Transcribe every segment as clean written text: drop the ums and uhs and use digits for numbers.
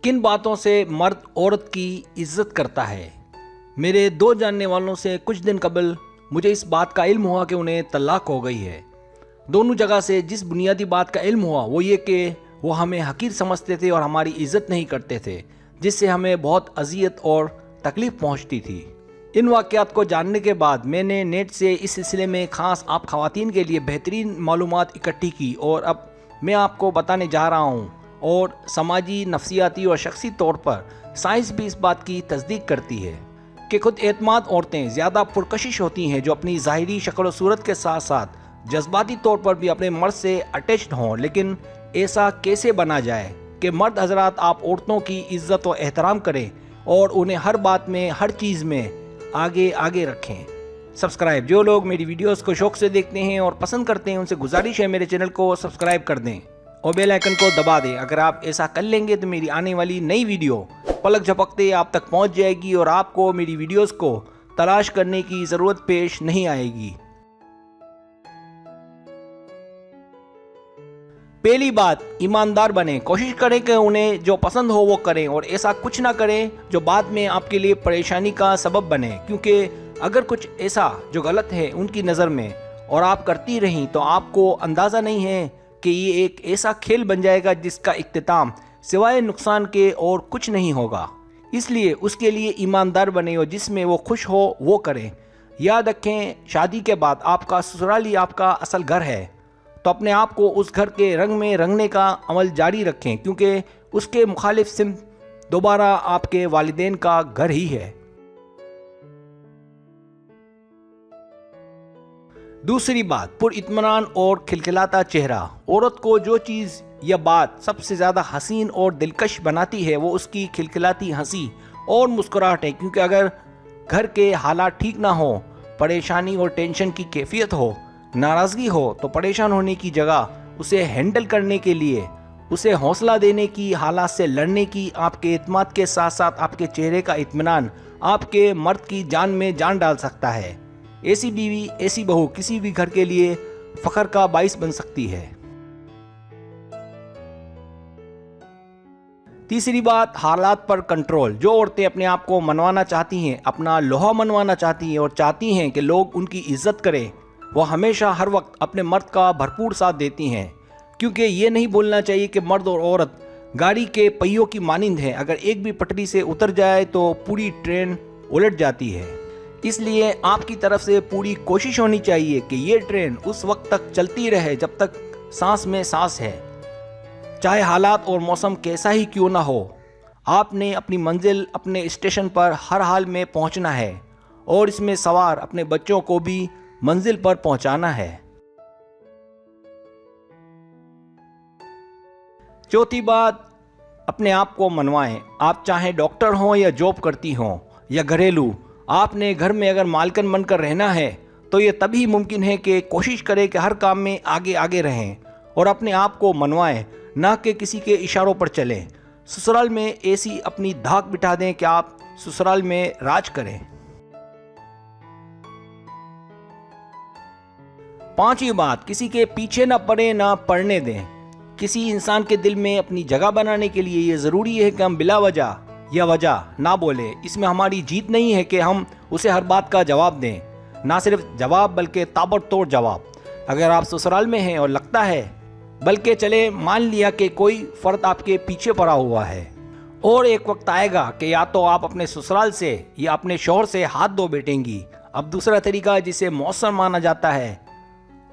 किन बातों से मर्द औरत की इज्जत करता है। मेरे दो जानने वालों से कुछ दिन कबल मुझे इस बात का इल्म हुआ कि उन्हें तलाक हो गई है। दोनों जगह से जिस बुनियादी बात का इल्म हुआ वो ये कि वो हमें हकीर समझते थे और हमारी इज्जत नहीं करते थे, जिससे हमें बहुत अजियत और तकलीफ पहुंचती थी। इन वाक़यात को जानने के बाद मैंने नेट से इस सिलसिले में ख़ास आप ख़वातीन के लिए बेहतरीन मालूमात इकट्ठी की और अब मैं आपको बताने जा रहा हूँ। और समाजी, नफ्सियाती और शख्सी तौर पर साइंस भी इस बात की तस्दीक करती है कि खुद एतमाद औरतें ज़्यादा पुरकशिश होती हैं जो अपनी ज़ाहिरी शक्ल और सूरत के साथ साथ जज्बाती तौर पर भी अपने मर्द से अटैच्ड हों। लेकिन ऐसा कैसे बना जाए कि मर्द हजरात आप औरतों की इज्जत और एहतराम करें और उन्हें हर बात में, हर चीज़ में आगे आगे रखें। सब्सक्राइब, जो लोग मेरी वीडियोस को शौक से देखते हैं और पसंद करते हैं उनसे गुजारिश है मेरे चैनल को सब्सक्राइब कर दें और बेल आइकन को दबा दें। अगर आप ऐसा कर लेंगे तो मेरी आने वाली नई वीडियो पलक झपकते आप तक पहुंच जाएगी और आपको मेरी वीडियोस को तलाश करने की ज़रूरत पेश नहीं आएगी। पहली बात, ईमानदार बने। कोशिश करें कि उन्हें जो पसंद हो वो करें और ऐसा कुछ ना करें जो बाद में आपके लिए परेशानी का सबब बने, क्योंकि अगर कुछ ऐसा जो गलत है उनकी नज़र में और आप करती रहीं तो आपको अंदाज़ा नहीं है कि ये एक ऐसा खेल बन जाएगा जिसका इख्तिताम सिवाय नुकसान के और कुछ नहीं होगा। इसलिए उसके लिए ईमानदार बने और जिसमें वो खुश हो वो करें। याद रखें, शादी के बाद आपका ससुराल ही आपका असल घर है, तो अपने आप को उस घर के रंग में रंगने का अमल जारी रखें, क्योंकि उसके मुखालिफ सिमत दोबारा आपके वालिदैन का घर ही है। दूसरी बात, पुरइत्मीनान और खिलखिलाता चेहरा। औरत को जो चीज़ या बात सबसे ज़्यादा हसीन और दिलकश बनाती है वो उसकी खिलखिलाती हंसी और मुस्कुराहट है, क्योंकि अगर घर के हालात ठीक ना हो, परेशानी और टेंशन की कैफियत हो, नाराज़गी हो, तो परेशान होने की जगह उसे हैंडल करने के लिए, उसे हौसला देने की, हालात से लड़ने की आपके एतमाद के साथ साथ आपके चेहरे का इत्मीनान आपके मर्द की जान में जान डाल सकता है। ऐसी बीवी, ऐसी बहू किसी भी घर के लिए फख्र का बाइस बन सकती है। तीसरी बात, हालात पर कंट्रोल। जो औरतें अपने आप को मनवाना चाहती हैं, अपना लोहा मनवाना चाहती हैं और चाहती हैं कि लोग उनकी इज्जत करें, वो हमेशा हर वक्त अपने मर्द का भरपूर साथ देती हैं, क्योंकि ये नहीं बोलना चाहिए कि मर्द और औरत गाड़ी के पहियों की मानिंद हैं। अगर एक भी पटरी से उतर जाए तो पूरी ट्रेन उलट जाती है। इसलिए आपकी तरफ से पूरी कोशिश होनी चाहिए कि ये ट्रेन उस वक्त तक चलती रहे जब तक सांस में सांस है, चाहे हालात और मौसम कैसा ही क्यों ना हो। आपने अपनी मंजिल, अपने स्टेशन पर हर हाल में पहुंचना है और इसमें सवार अपने बच्चों को भी मंजिल पर पहुंचाना है। चौथी बात, अपने आप को मनवाएं। आप चाहे डॉक्टर हों या जॉब करती हों या घरेलू, आपने घर में अगर मालकिन बनकर रहना है तो ये तभी मुमकिन है कि कोशिश करें कि हर काम में आगे आगे रहें और अपने आप को मनवाएं, ना कि किसी के इशारों पर चलें। ससुराल में ऐसी अपनी धाक बिठा दें कि आप ससुराल में राज करें। पांचवी बात, किसी के पीछे ना पड़े, ना पड़ने दें। किसी इंसान के दिल में अपनी जगह बनाने के लिए ये ज़रूरी है कि हम बिला वजह या वजह ना बोले। इसमें हमारी जीत नहीं है कि हम उसे हर बात का जवाब दें, ना सिर्फ जवाब बल्कि ताबड़तोड़ जवाब। अगर आप ससुराल में हैं और लगता है, बल्कि चले मान लिया कि कोई फ़र्द आपके पीछे पड़ा हुआ है और एक वक्त आएगा कि या तो आप अपने ससुराल से या अपने शौहर से हाथ धो बैठेंगी। अब दूसरा तरीका जिसे मौसर माना जाता है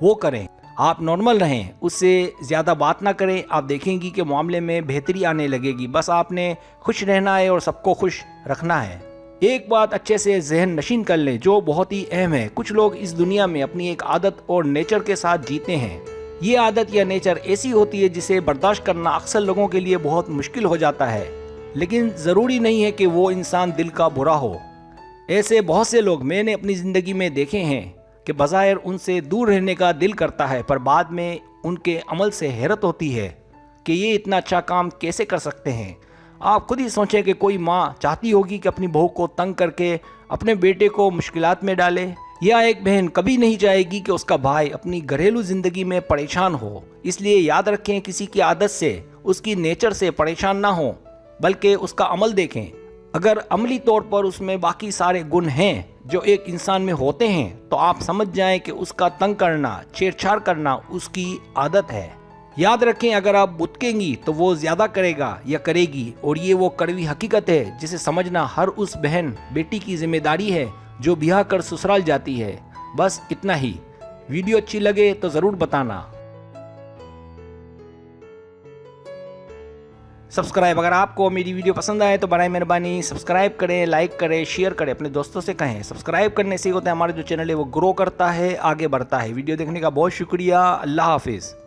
वो करें। आप नॉर्मल रहें, उससे ज़्यादा बात ना करें। आप देखेंगी कि मामले में बेहतरी आने लगेगी। बस आपने खुश रहना है और सबको खुश रखना है। एक बात अच्छे से जहन नशीन कर लें जो बहुत ही अहम है। कुछ लोग इस दुनिया में अपनी एक आदत और नेचर के साथ जीते हैं। ये आदत या नेचर ऐसी होती है जिसे बर्दाश्त करना अक्सर लोगों के लिए बहुत मुश्किल हो जाता है, लेकिन ज़रूरी नहीं है कि वो इंसान दिल का बुरा हो। ऐसे बहुत से लोग मैंने अपनी ज़िंदगी में देखे हैं कि बज़ाहिर उनसे दूर रहने का दिल करता है, पर बाद में उनके अमल से हैरत होती है कि ये इतना अच्छा काम कैसे कर सकते हैं। आप खुद ही सोचें कि कोई माँ चाहती होगी कि अपनी बहू को तंग करके अपने बेटे को मुश्किलात में डाले, या एक बहन कभी नहीं चाहेगी कि उसका भाई अपनी घरेलू ज़िंदगी में परेशान हो। इसलिए याद रखें, किसी की आदत से, उसकी नेचर से परेशान ना हो, बल्कि उसका अमल देखें। अगर अमली तौर पर उसमें बाकी सारे गुण हैं जो एक इंसान में होते हैं तो आप समझ जाएं कि उसका तंग करना, छेड़छाड़ करना उसकी आदत है। याद रखें, अगर आप बुतकेंगी तो वो ज्यादा करेगा या करेगी, और ये वो कड़वी हकीकत है जिसे समझना हर उस बहन बेटी की जिम्मेदारी है जो ब्याह कर ससुराल जाती है। बस इतना ही। वीडियो अच्छी लगे तो जरूर बताना। सब्सक्राइब, अगर आपको मेरी वीडियो पसंद आए तो बराए मेहरबानी सब्सक्राइब करें, लाइक करें, शेयर करें, अपने दोस्तों से कहें। सब्सक्राइब करने से होता है हमारा जो चैनल है वो ग्रो करता है, आगे बढ़ता है। वीडियो देखने का बहुत शुक्रिया। अल्लाह हाफिज़।